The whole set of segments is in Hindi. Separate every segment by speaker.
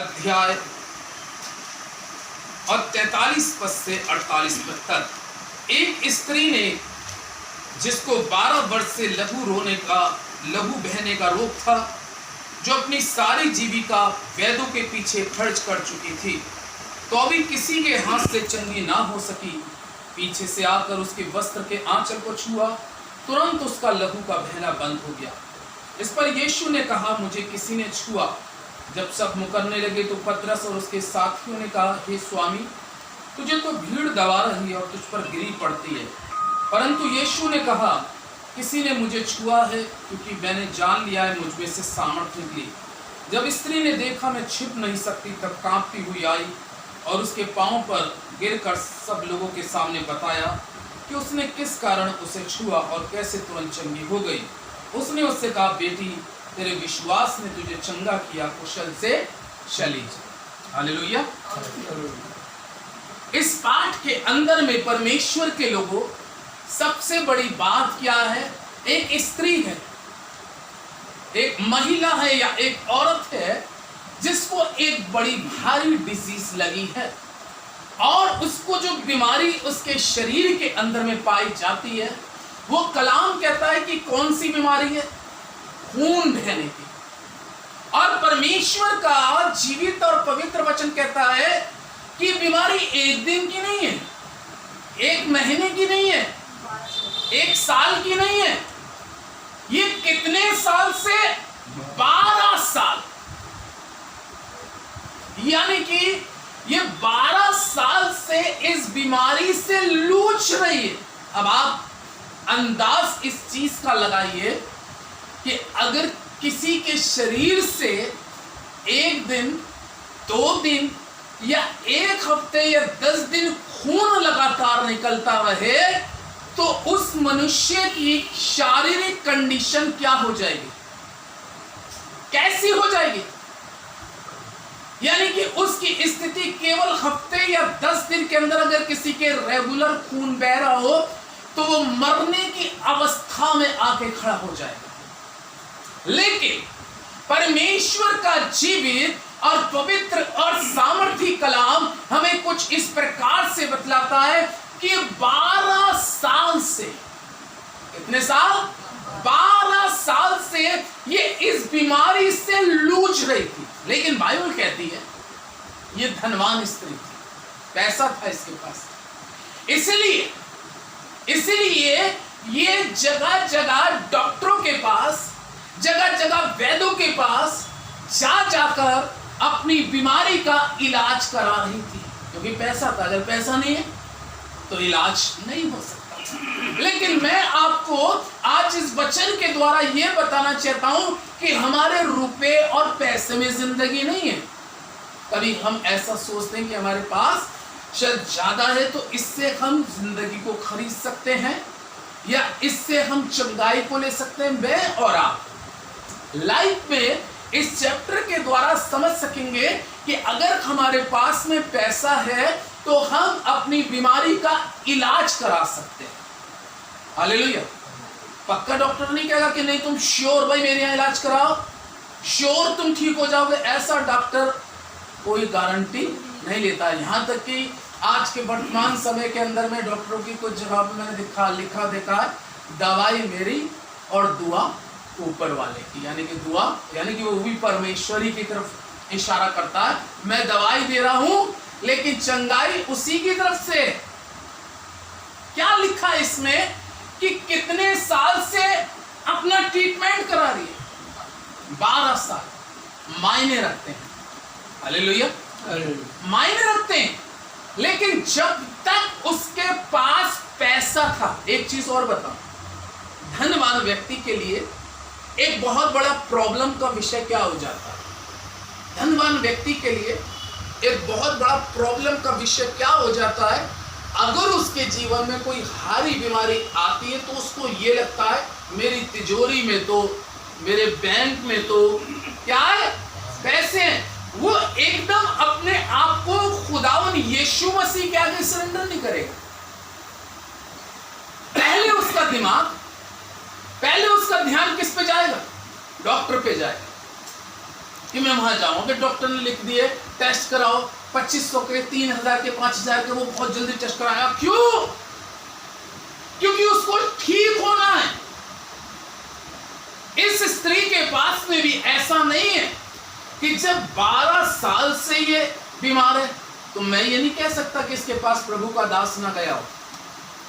Speaker 1: अध्याय और 43 पद से 48 पद तक, एक स्त्री ने जिसको 12 वर्ष से लहू बहने का रोग था, जो अपनी सारी जीविका वैद्यों के पीछे खर्च कर चुकी थी, तो अभी किसी के हाथ से चंगी ना हो सकी, पीछे से आकर उसके वस्त्र के आंचल को छुआ, तुरंत उसका लहू का बहना बंद हो गया। इस पर यीशु ने कहा, मुझे किसी ने छुआ। जब सब मुकरने लगे तो पतरस और उसके साथियों ने कहा, हे स्वामी, तुझे तो भीड़ दबा रही है और तुझ पर गिरी पड़ती है। परंतु यीशु ने कहा, किसी ने मुझे छुआ है, क्योंकि मैंने जान लिया है मुझ में से सामर्थ निकली। जब स्त्री ने देखा मैं छिप नहीं सकती, तब कांपती हुई आई और उसके पांव पर गिरकर सब लोगों के सामने बताया कि उसने किस कारण उसे छुआ और कैसे तुरंत चंगी हो गई। उसने उससे कहा, बेटी, तेरे विश्वास ने तुझे चंगा किया, कुशल से चली जा। हालेलुया। इस पाठ के अंदर में परमेश्वर के लोगों, सबसे बड़ी बात क्या है? एक स्त्री है, एक महिला है या एक औरत है जिसको एक बड़ी भारी डिजीज लगी है, और उसको जो बीमारी उसके शरीर के अंदर में पाई जाती है, वो कलाम कहता है कि कौन सी बीमारी है? खून बहने की। और परमेश्वर का जीवित और पवित्र वचन कहता है कि बीमारी एक दिन की नहीं है, एक महीने की नहीं है, एक साल की नहीं है, ये कितने साल से? 12 साल। यानी कि ये 12 साल से इस बीमारी से लूझ रही है। अब आप अंदाज इस चीज का लगाइए कि अगर किसी के शरीर से एक दिन, 2 दिन या 1 हफ्ते या 10 दिन खून लगातार निकलता रहे, तो उस मनुष्य की शारीरिक कंडीशन क्या हो जाएगी? कैसी हो जाएगी? यानी कि उसकी स्थिति केवल हफ्ते या 10 दिन के अंदर अगर किसी के रेगुलर खून बह रहा हो, तो वो मरने की अवस्था में आके खड़ा हो जाएगा। लेकिन परमेश्वर का जीवित और पवित्र और सामर्थी कलाम हमें कुछ इस प्रकार से बतलाता है कि 12 साल से, कितने साल? 12 साल से ये इस बीमारी से लूझ रही थी। लेकिन बाइबल कहती है ये धनवान स्त्री थी, पैसा था इसके पास, इसलिए ये जगह जगह डॉक्टरों के पास, जगह जगह वैद्यों के पास जाकर अपनी बीमारी का इलाज करा रही थी, क्योंकि पैसा था। अगर पैसा नहीं है तो इलाज नहीं हो सकता। लेकिन मैं आपको आज इस वचन के द्वारा यह बताना चाहता हूं कि हमारे रुपए और पैसे में जिंदगी नहीं है। कभी हम ऐसा सोचते हैं कि हमारे पास शायद ज्यादा है तो इससे हम जिंदगी को खरीद सकते हैं, या इससे हम चंगाई को ले सकते हैं। मैं और आप लाइफ में इस चैप्टर के द्वारा समझ सकेंगे कि अगर हमारे पास में पैसा है तो हम अपनी बीमारी का इलाज करा सकते हैं। हालेलुया। पक्का डॉक्टर नहीं कहेगा कि नहीं तुम श्योर भाई मेरे यहाँ इलाज कराओ, श्योर तुम ठीक हो जाओगे, ऐसा डॉक्टर कोई गारंटी नहीं लेता है। यहां तक कि आज के वर्तमान समय के अंदर में डॉक्टरों की कुछ जगह पे मैंने लिखा देखा है, दवाई मेरी और दुआ ऊपर वाले की। यानी कि दुआ, यानी कि वो भी परमेश्वरी की तरफ इशारा करता है। मैं दवाई दे रहा हूं लेकिन चंगाई उसी की तरफ से। क्या लिखा है इसमें कि कितने साल से अपना ट्रीटमेंट करा रही है? 12 साल। मायने रखते हैं। हालेलुया। मायने रखते हैं। लेकिन जब तक उसके पास पैसा था, एक चीज और बताऊं, धनवान व्यक्ति के लिए एक बहुत बड़ा प्रॉब्लम का विषय क्या हो जाता है? धनवान व्यक्ति के लिए एक बहुत बड़ा प्रॉब्लम का विषय क्या हो जाता है? अगर उसके जीवन में कोई भारी बीमारी आती है तो उसको ये लगता है मेरी तिजोरी में तो, मेरे बैंक में तो क्या है? पैसे हैं। वो एकदम अपने आप को खुदावन यीशु मसीह के आगे सरेंडर नहीं करेगा। पहले उसका ध्यान किस पे जाएगा? डॉक्टर पे जाएगा। कि मैं वहां जाऊं। अगर डॉक्टर ने लिख दिए टेस्ट कराओ 2500 के, 3000 के, 5000 के, वो बहुत जल्दी टेस्ट कराएगा। क्यों? क्योंकि उसको ठीक होना है। इस स्त्री के पास में भी ऐसा नहीं है कि जब 12 साल से ये बीमार है, तो मैं ये नहीं कह सकता कि इसके पास प्रभु का दास ना गया हो।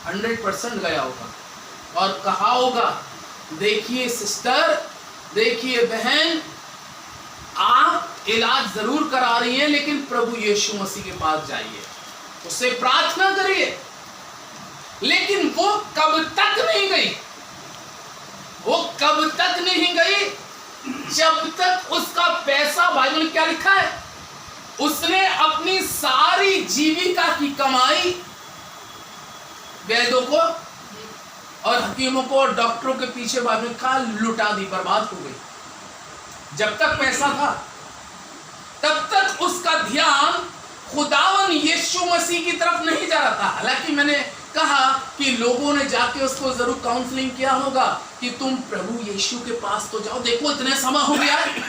Speaker 1: 100% गया होगा और कहा होगा, देखिए सिस्टर, देखिए बहन, आप इलाज जरूर करा रही हैं, लेकिन प्रभु यीशु मसीह के पास जाइए, उससे प्रार्थना करिए। लेकिन वो कब तक नहीं गई? वो कब तक नहीं गई? जब तक उसका पैसा, बाइबल में क्या लिखा है, उसने अपनी सारी जीविका की कमाई वैद्यों को और हकीमों को और डॉक्टरों के पीछे बाइबल का लुटा दी, बर्बाद हो गई। जब तक पैसा था तब तक उसका ध्यान खुदावन यीशु मसीह की तरफ नहीं जा रहा था। हालांकि मैंने कहा कि लोगों ने जाके उसको जरूर काउंसलिंग किया होगा कि तुम प्रभु यीशु के पास तो जाओ, देखो इतने समय हो गया है,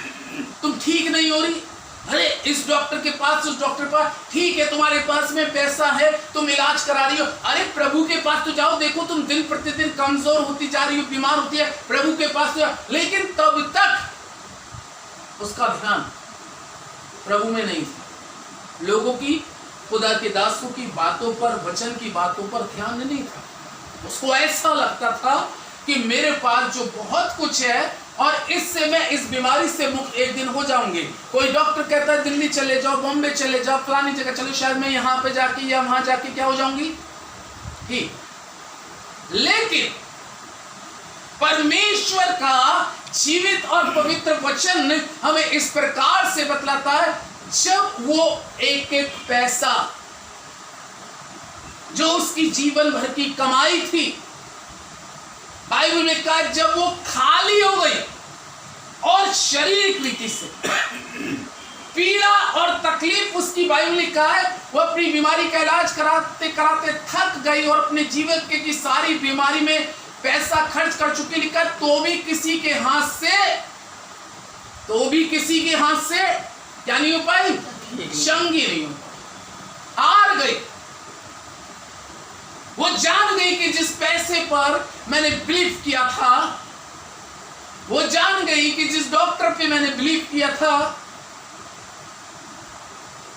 Speaker 1: तुम ठीक नहीं हो रही, अरे इस डॉक्टर के पास, उस डॉक्टर के पास, ठीक है तुम्हारे पास में पैसा है, तुम इलाज करा रही हो, अरे प्रभु के पास तो जाओ, देखो तुम दिन प्रतिदिन कमजोर होती जा रही हो, बीमार होती है, प्रभु के पास तो जाओ। लेकिन तब तक उसका ध्यान प्रभु में नहीं था, लोगों की, खुदा के दासों की बातों पर, वचन की बातों पर ध्यान नहीं था। उसको ऐसा लगता था कि मेरे पास जो बहुत कुछ है और इससे मैं इस बीमारी से मुक्त एक दिन हो जाऊंगी। कोई डॉक्टर कहता है दिल्ली चले जाओ, बॉम्बे चले जाओ, फलानी जगह चलो, शायद मैं यहाँ पे जाके या वहां जाके क्या हो जाऊंगी, ठीक। लेकिन परमेश्वर का जीवित और पवित्र वचन हमें इस प्रकार से बतलाता है, जब वो एक एक पैसा जो उसकी जीवन भर की कमाई थी, बाइबल में कहा जब वो खाली हो गई और शारीरिक रीति से पीड़ा और तकलीफ उसकी, बाइबल में कहा है वो अपनी बीमारी का इलाज कराते कराते थक गई और अपने जीवन की सारी बीमारी में पैसा खर्च कर चुकी, लिखा तो भी किसी के हाथ से क्या नहीं हो पाई, चंगी नहीं हो पाई, हार गई। वो जान गई कि जिस पैसे पर मैंने बिलीव किया था, वो जान गई कि जिस डॉक्टर पे मैंने बिलीव किया था,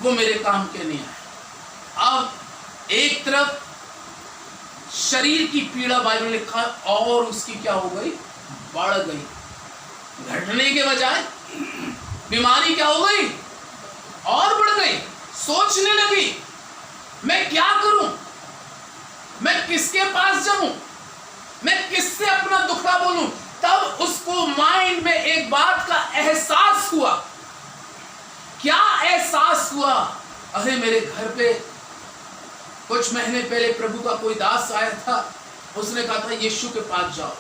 Speaker 1: वो मेरे काम के नहीं आए। अब एक तरफ शरीर की पीड़ा बाइबल में लिखा और उसकी क्या हो गई, बढ़ गई, घटने के बजाय बीमारी क्या हो गई और बढ़ गई। सोचने लगी मैं क्या करूं, मैं किसके पास जाऊं, मैं किससे अपना दुखड़ा बोलूं। तब उसको माइंड में एक बात का एहसास हुआ। क्या एहसास हुआ? अरे मेरे घर पे कुछ महीने पहले प्रभु का कोई दास आया था, उसने कहा था यीशु के पास जाओ।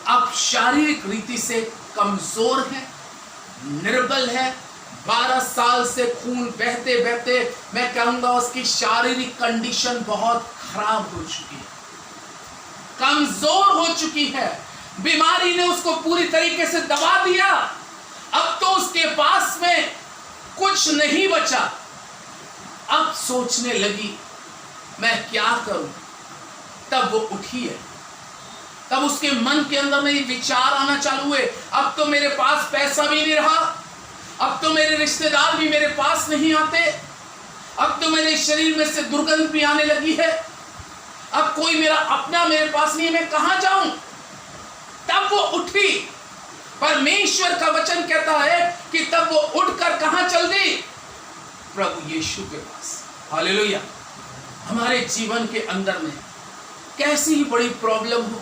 Speaker 1: अब शारीरिक रीति से कमजोर है, निर्बल है, 12 साल से खून बहते बहते मैं कहूंगा उसकी शारीरिक कंडीशन बहुत खराब हो चुकी है, कमजोर हो चुकी है। बीमारी ने उसको पूरी तरीके से दबा दिया। अब तो उसके पास में कुछ नहीं बचा। अब सोचने लगी मैं क्या करूं। तब वो उठी है, तब उसके मन के अंदर में विचार आना चालू हुए, अब तो मेरे पास पैसा भी नहीं रहा, अब तो मेरे रिश्तेदार भी मेरे पास नहीं आते, अब तो मेरे शरीर में से दुर्गंध भी आने लगी है, अब कोई मेरा अपना मेरे पास नहीं, मैं कहां जाऊं। तब वो उठी। परमेश्वर का वचन कहता है कि तब वो उठकर कहां चल दी, प्रभु यीशु के पास। हालेलुया। हमारे जीवन के अंदर में कैसी ही बड़ी प्रॉब्लम हो,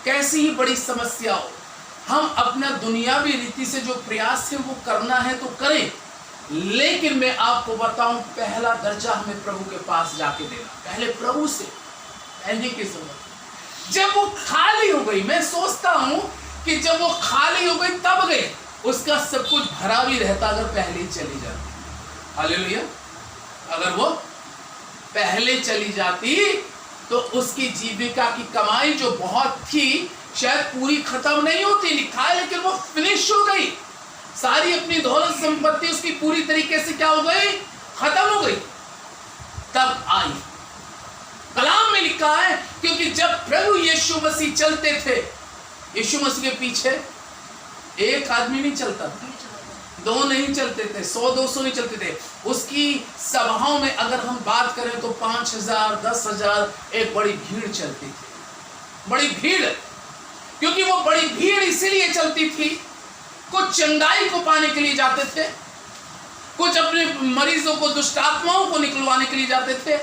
Speaker 1: कैसी ही बड़ी समस्या हो, हम अपना दुनियावी रीति से जो प्रयास है वो करना है तो करें, लेकिन मैं आपको बताऊं पहला दर्जा हमें प्रभु के पास जाके देना, पहले प्रभु से पहले की जरूरत। जब वो खाली हो गई, मैं सोचता हूं कि जब वो खाली हो गई तब गई, उसका सब कुछ भरा भी रहता अगर पहले ही चली जाती। हालेलुया। अगर वो पहले चली जाती तो उसकी जीविका की कमाई जो बहुत थी शायद पूरी खत्म नहीं होती, लिखा है, लेकिन वो फिनिश हो गई। सारी अपनी दौलत संपत्ति उसकी पूरी तरीके से क्या हो गई, खत्म हो गई। तब आई, कलाम में लिखा है, क्योंकि जब प्रभु यीशु मसीह चलते थे, यीशु मसीह के पीछे एक आदमी नहीं चलता था, दो नहीं चलते थे, 100-200 नहीं चलते थे। उसकी सभाओं में अगर हम बात करें तो 5,000 10,000 एक बड़ी भीड़ चलती थी, बड़ी भीड़। क्योंकि वो बड़ी भीड़ इसीलिए चलती थी, कुछ चंगाई को पाने के लिए जाते थे, कुछ अपने मरीजों को, दुष्ट आत्माओं को निकलवाने के लिए जाते थे,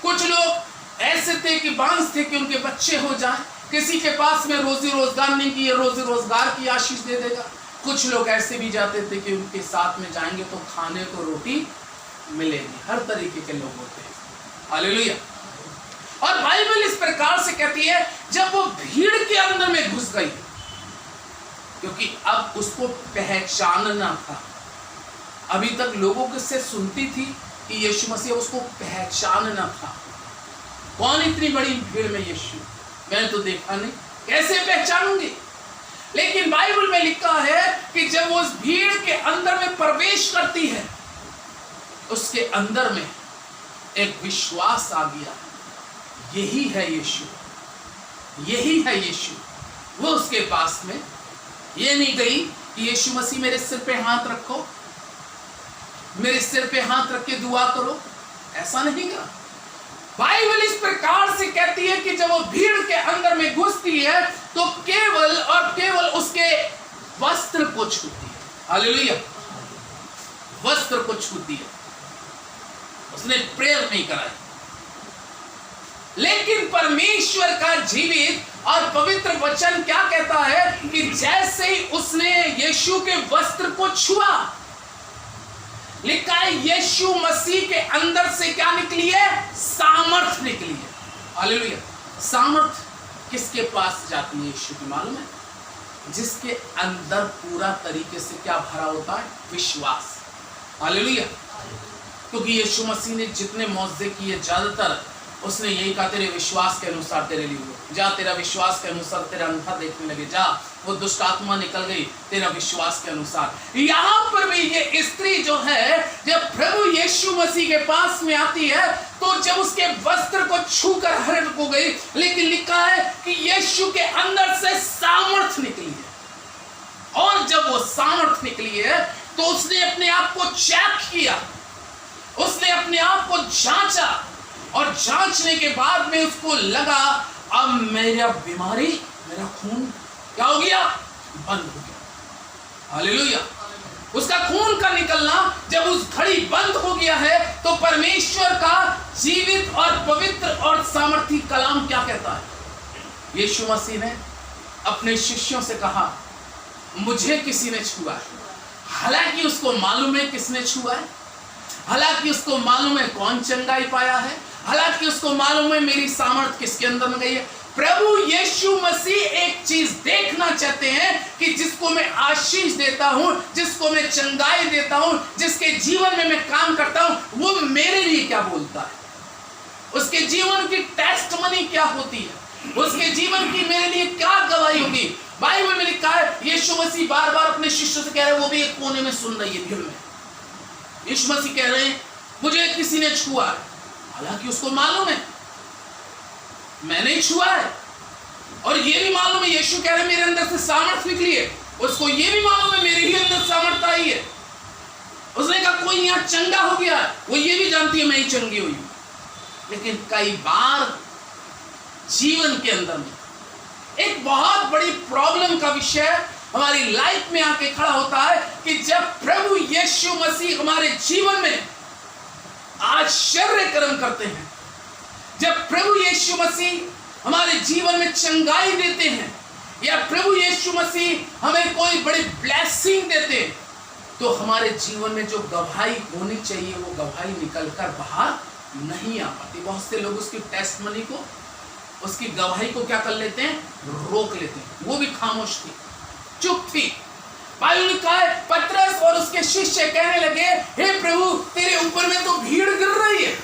Speaker 1: कुछ लोग ऐसे थे कि बांस थे कि उनके बच्चे हो जाएं, किसी के पास में रोजी रोजगार नहीं की, रोजी रोजगार की आशीष दे देगा। कुछ लोग ऐसे भी जाते थे कि उनके साथ में जाएंगे तो खाने को रोटी मिलेगी। हर तरीके के लोग होते हैं। हालेलुया। और बाइबल इस प्रकार से कहती है, जब वो भीड़ के अंदर में घुस गई, क्योंकि अब उसको पहचानना था। अभी तक लोगों से सुनती थी कि यीशु मसीह, उसको पहचानना था। कौन इतनी बड़ी भीड़ में यीशु, मैंने तो देखा नहीं, कैसे पहचानूंगी। लेकिन बाइबल में लिखा है कि जब वो उस भीड़ के अंदर में प्रवेश करती है, उसके अंदर में एक विश्वास आ गया, यही है यीशु, यही है यीशु। वो उसके पास में ये नहीं गई कि यीशु मसीह मेरे सिर पे हाथ रखो, मेरे सिर पे हाथ रख के दुआ करो, ऐसा नहीं कहा। बाइबल इस प्रकार से कहती है कि जब वो भीड़ के अंदर में घुसती है तो केवल और केवल उसके वस्त्र को छूती है। हालेलुया। वस्त्र को छूती है, उसने प्रेयर नहीं कराई। लेकिन परमेश्वर का जीवित और पवित्र वचन क्या कहता है कि जैसे ही उसने यीशु के वस्त्र को छुआ, लिखा है यीशु मसीह के अंदर से क्या निकली है, सामर्थ निकली है। हालेलुया। सामर्थ किसके पास जाती है यीशु की, मालूम है? जिसके अंदर पूरा तरीके से क्या भरा होता है, विश्वास। हालेलुया। क्योंकि यीशु मसीह ने जितने मौजज़े किए, ज्यादातर उसने यही कहा, तेरे विश्वास के अनुसार तेरे लिए हो जा, तेरा विश्वास के अनुसार तेरा अंधा देखने लगे जा, वो दुष्ट आत्मा निकल गई तेरा विश्वास के अनुसार। यहां पर भी ये स्त्री जो है, जब प्रभु यीशु मसीह के पास में आती है तो जब उसके वस्त्र को छूकर हरक हो गई, लेकिन लिखा है कि यीशु के अंदर से सामर्थ निकली है। और जब वो सामर्थ निकली है तो उसने अपने आप को चेक किया, उसने अपने आप को जांचा, और जांचने के बाद में उसको लगा अब मेरा बीमारी, मेरा खून क्या हो गया, बंद हो गया। हालेलुया। उसका खून का निकलना जब उस घड़ी बंद हो गया है तो परमेश्वर का जीवित और पवित्र और सामर्थी कलाम क्या कहता है, यीशु मसीह ने अपने शिष्यों से कहा, मुझे किसी ने छुआ है। हालांकि उसको मालूम है किसने छुआ है, हालांकि उसको मालूम है कौन चंगाई पाया है, हालांकि उसको मालूम है मेरी सामर्थ किसके अंदर में गई है। प्रभु यीशु मसीह एक चीज देखना चाहते हैं कि जिसको मैं आशीष देता हूं, जिसको मैं चंगाई देता हूं, जिसके जीवन में मैं काम करता हूं, वो मेरे लिए क्या बोलता है, उसके जीवन की टेस्टमनी क्या होती है, उसके जीवन की मेरे लिए क्या गवाही होगी। बाइबल में लिखा है यीशु मसीह बार बार अपने शिष्यों से कह रहे हैं, वो भी एक कोने में सुन रही है भीड़ में। यीशु मसीह कह रहे हैं मुझे किसी ने छुआ है, हालांकि उसको मालूम है मैंने छुआ है, और ये भी मालूम है, यीशु कह रहे हैं मेरे अंदर से सामर्थ निकली है, उसको ये भी मालूम है मेरे ही अंदर सामर्थ आई है। उसने कहा कोई यहाँ चंगा हो गया है, वो ये भी जानती है मैं ही चंगी हुई हूं। लेकिन कई बार जीवन के अंदर में एक बहुत बड़ी प्रॉब्लम का विषय हमारी लाइफ में आके खड़ा होता है कि जब प्रभु यीशु मसीह हमारे जीवन में आश्चर्य कर्म करते हैं, जब प्रभु यीशु मसीह हमारे जीवन में चंगाई देते हैं, या प्रभु यीशु मसीह हमें कोई बड़ी ब्लेसिंग देते हैं, तो हमारे जीवन में जो गवाही होनी चाहिए वो गवाही निकलकर बाहर नहीं आ पाती। बहुत से लोग उसकी टेस्टमनी को, उसकी गवाही को क्या कर लेते हैं, रोक लेते हैं। वो भी खामोश थी, चुप थी। बाइबल में कहा है पतरस और उसके शिष्य कहने लगे, हे प्रभु तेरे ऊपर में तो भीड़ गिर रही है,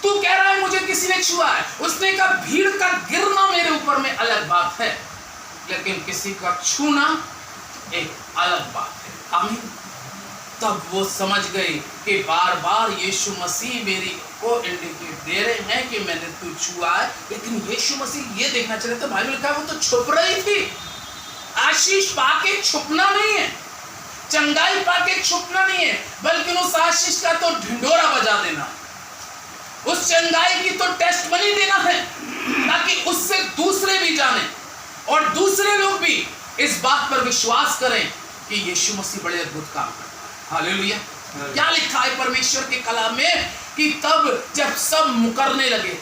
Speaker 1: तू कह रहा है मुझे किसी ने छुआ है। उसने कहा भीड़ का गिरना मेरे ऊपर में अलग बात है, लेकिन किसी का छूना एक अलग बात है। आमीन। तब वो समझ गए कि बार बार यीशु मसीह मेरी को इंडिकेट दे रहे हैं कि मैंने तू छुआ है, लेकिन यीशु मसीह ये देखना चाह रहे थे। बाइबल लिखा वो तो छुप रही थी। आशीष पाके छुपना नहीं है, चंगाई पाके छुपना नहीं है, बल्कि उस आशीष का तो ढिंढोरा बजा देना, उस चंगाई की तो टेस्ट बनी देना है, ताकि उससे दूसरे भी जाने और दूसरे लोग भी इस बात पर विश्वास करें कि यीशु मसीह बड़े अद्भुत काम करता है। हालेलुया। क्या लिखा है परमेश्वर के कलाम में कि तब जब सब मुकरने लगे,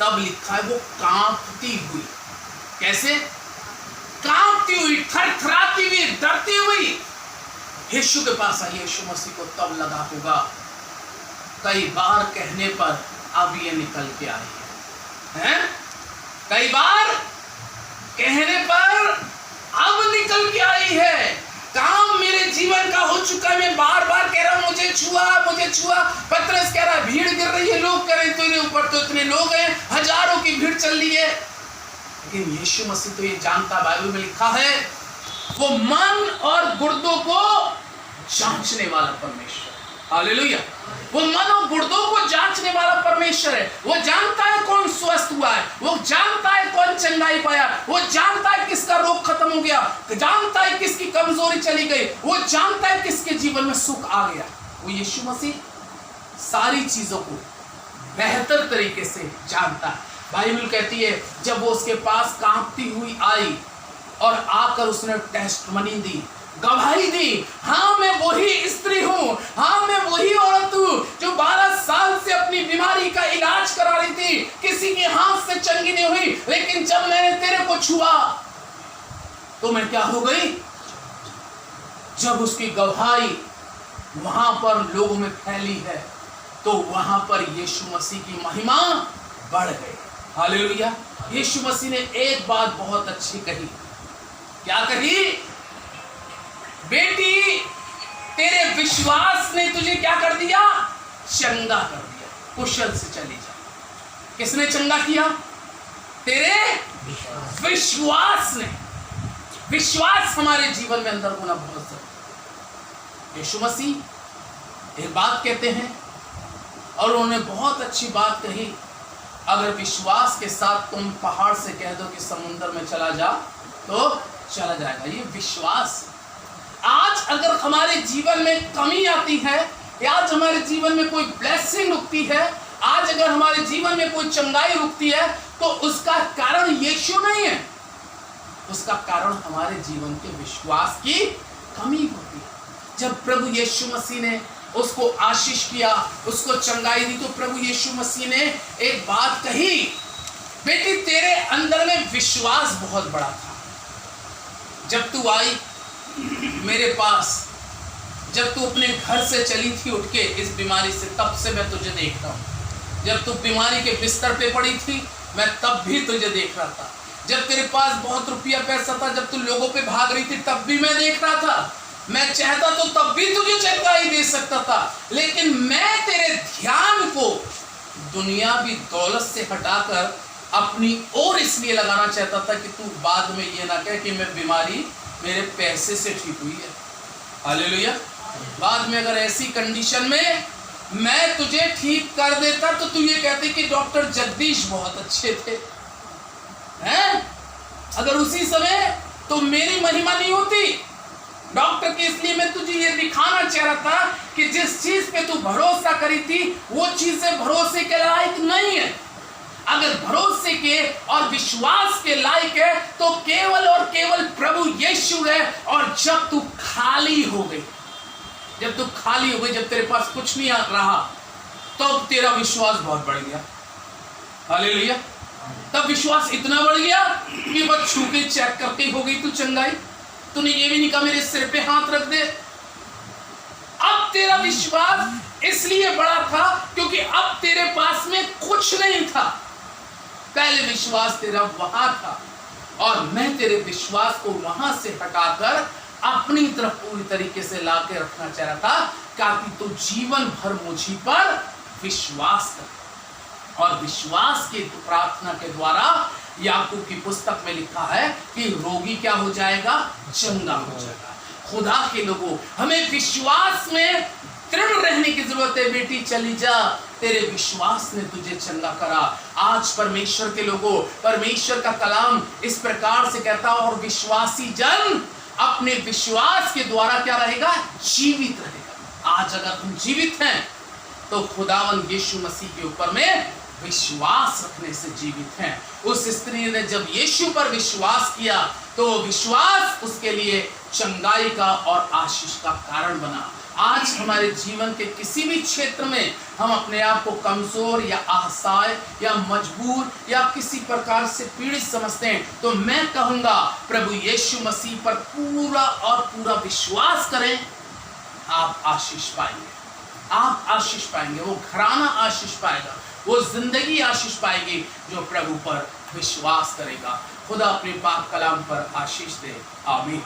Speaker 1: तब लिखा है वो कांपती हुई। कैसे? कांपती हुई, थरथराती हुई, डरती हुई यीशु के पास आई। यीशु मसीह को तब लगा होगा कई बार कहने पर अब ये निकल के आई है, कई बार कहने पर अब निकल के आई है। काम मेरे जीवन का हो चुका है, मैं बार बार कह रहा हूं मुझे छुआ, मुझे छुआ। पतरस कह रहा है भीड़ गिर रही है, लोग कह रहे हैं तेरे ऊपर तो इतने लोग हैं, हजारों की भीड़ चल रही है। लेकिन यीशु मसीह तो ये जानता, बाइबल में लिखा है वो मन और गुर्दों को जांचने वाला परमेश्वर। हालेलुया। वो मन और गुर्दों को जांचने वाला परमेश्वर है। वो जानता है कौन स्वस्थ हुआ है, वो जानता है कौन चंगाई पाया, वो जानता है किसका रोग खत्म हो गया, जानता है किसकी कमजोरी चली गई, वो जानता है किसके जीवन में सुख आ गया। वो यीशु मसीह सारी चीजों को बेहतर तरीके से जानता है। बाइबल कहती है जब वो उसके पास कांपती हुई आई और आकर उसने टेस्टमनी दी, गवाही दी, हाँ मैं वही स्त्री हूँ, हाँ मैं वही औरत हूँ जो 12 साल से अपनी बीमारी का इलाज करा रही थी, किसी के हाथ से चंगी नहीं हुई, लेकिन जब मैंने तेरे को छुआ तो मैं क्या हो गई। जब उसकी गवाही वहां पर लोगों में फैली है तो वहां पर यीशु मसीह की महिमा बढ़ गई। हालेलुया। यीशु मसीह ने एक बात बहुत अच्छी कही। क्या कही? बेटी तेरे विश्वास ने तुझे क्या कर दिया? चंगा कर दिया, कुशल से चली जा। किसने चंगा किया? तेरे विश्वास ने। विश्वास हमारे जीवन में अंदर होना बहुत जरूरी। यीशु मसीह एक बात कहते हैं और उन्होंने बहुत अच्छी बात कही, अगर विश्वास के साथ तुम पहाड़ से कह दो कि समुद्र में चला जा तो चला जाएगा। ये विश्वास। आज अगर हमारे जीवन में कमी आती है, या आज हमारे जीवन में कोई ब्लेसिंग रुकती है, आज अगर हमारे जीवन में कोई चंगाई रुकती है, तो उसका कारण यीशु नहीं है, उसका कारण हमारे जीवन के विश्वास की कमी होती है। जब प्रभु यीशु मसीह ने उसको आशीष किया, उसको चंगाई दी, तो प्रभु यीशु मसीह ने एक बात कही, बेटी तेरे अंदर में विश्वास बहुत बड़ा था। जब तू आई मेरे पास, जब तू अपने घर से चली थी उठ के इस बीमारी से, तब से मैं तुझे देख रहा हूँ। जब तू बीमारी के बिस्तर पे पड़ी थी मैं तब भी तुझे देख रहा था। जब तेरे पास बहुत रुपया पैसा था, जब तू लोगों पे भाग रही थी तब भी मैं देख रहा था। मैं चाहता तो तब भी तुझे चंगाई दे सकता था, लेकिन मैं तेरे ध्यान को दुनियावी दौलत से हटाकर अपनी ओर इसलिए लगाना चाहता था कि तू बाद में ये ना कहे कि मैं बीमारी मेरे पैसे से ठीक हुई है। हालेलुया। बाद में अगर ऐसी कंडीशन में मैं तुझे ठीक कर देता तो तू ये कहती कि डॉक्टर जगदीश बहुत अच्छे थे, हैं? अगर उसी समय तो मेरी महिमा नहीं होती डॉक्टर की। इसलिए मैं तुझे ये दिखाना चाह रहा था कि जिस चीज पे तू भरोसा करी थी वो चीजें भरोसे के लायक नहीं है। अगर भरोसे के और विश्वास के लायक है तो केवल और केवल प्रभु यीशु है। और जब तू खाली हो गई, जब तू खाली हो गई, जब तेरे पास कुछ नहीं रहा, तो तेरा विश्वास बहुत बढ़ गया। हालेलुया। तब विश्वास इतना बढ़ गया कि बस छू के चेक करके हो गई तू चंगाई। तूने ये भी नहीं कहा मेरे सिर पे हाथ रख दे। अब तेरा विश्वास इसलिए बड़ा था क्योंकि अब तेरे पास में कुछ नहीं था। पहले विश्वास तेरा वहां था और मैं तेरे विश्वास को वहां से हटाकर अपनी तरफ पूरी तरीके से लाके रखना चाह रहा था, ताकि तू जीवन भर मुझी पर विश्वास कर। और विश्वास की प्रार्थना के द्वारा याकूब की पुस्तक में लिखा है कि रोगी क्या हो जाएगा? चंगा हो जाएगा। खुदा के लोगों, हमें विश्वास में दृढ़ रहने की जरूरत है। बेटी चली जा, तेरे विश्वास ने तुझे चंगा करा। आज परमेश्वर के लोगों, परमेश्वर का कलाम इस प्रकार से कहता है, और विश्वासी जन अपने विश्वास के द्वारा क्या रहेगा? जीवित रहेगा। आज अगर तुम जीवित हैं तो खुदावन यीशु मसीह के ऊपर में विश्वास रखने से जीवित हैं। उस स्त्री ने जब यीशु पर विश्वास किया तो विश्वास उसके लिए चंगाई का और आशीष का कारण बना। आज हमारे जीवन के किसी भी क्षेत्र में हम अपने आप को कमजोर या असहाय या मजबूर या किसी प्रकार से पीड़ित समझते हैं, तो मैं कहूंगा प्रभु यीशु मसीह पर पूरा और पूरा विश्वास करें, आप आशीष पाएंगे। आप आशीष पाएंगे, वो घराना आशीष पाएगा, वो जिंदगी आशीष पाएगी जो प्रभु पर विश्वास करेगा। खुदा अपने पाक कलाम पर आशीष दे। आमीन।